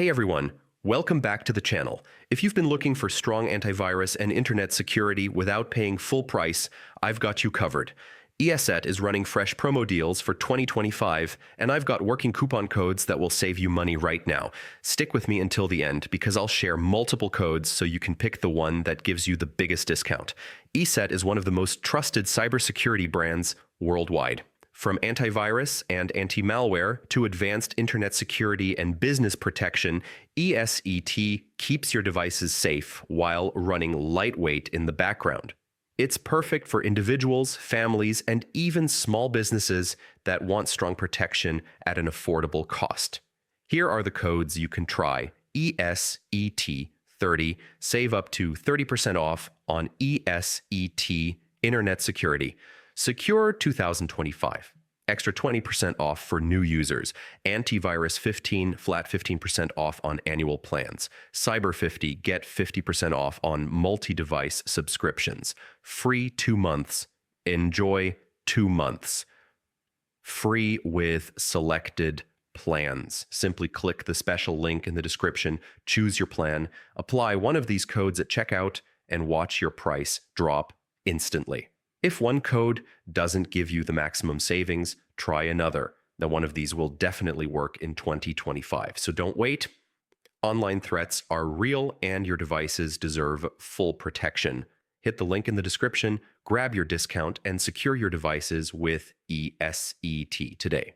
Hey everyone, welcome back to the channel. If you've been looking for strong antivirus and internet security without paying full price, I've got you covered. Eset is running fresh promo deals for 2025, and I've got working coupon codes that will save you money right now. Stick with me until the end because I'll share multiple codes so you can pick the one that gives you the biggest discount. Eset is one of the most trusted cybersecurity brands worldwide. From antivirus and anti-malware to advanced internet security and business protection, ESET keeps your devices safe while running lightweight in the background. It's perfect for individuals, families, and even small businesses that want strong protection at an affordable cost. Here are the codes you can try. ESET30. Save up to 30% off on ESET Internet Security. Secure 2025. Extra 20% off for new users. Antivirus 15, flat 15% off on annual plans. Cyber 50, get 50% off on multi-device subscriptions. Free 2 months. Enjoy 2 months. Free with selected plans. Simply click the special link in the description, choose your plan, apply one of these codes at checkout, and watch your price drop instantly. If one code doesn't give you the maximum savings, try another. Now, one of these will definitely work in 2025. So don't wait. Online threats are real and your devices deserve full protection. Hit the link in the description, grab your discount, and secure your devices with ESET today.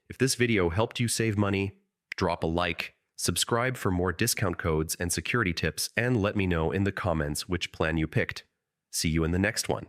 If this video helped you save money, drop a like, subscribe for more discount codes and security tips, and let me know in the comments which plan you picked. See you in the next one.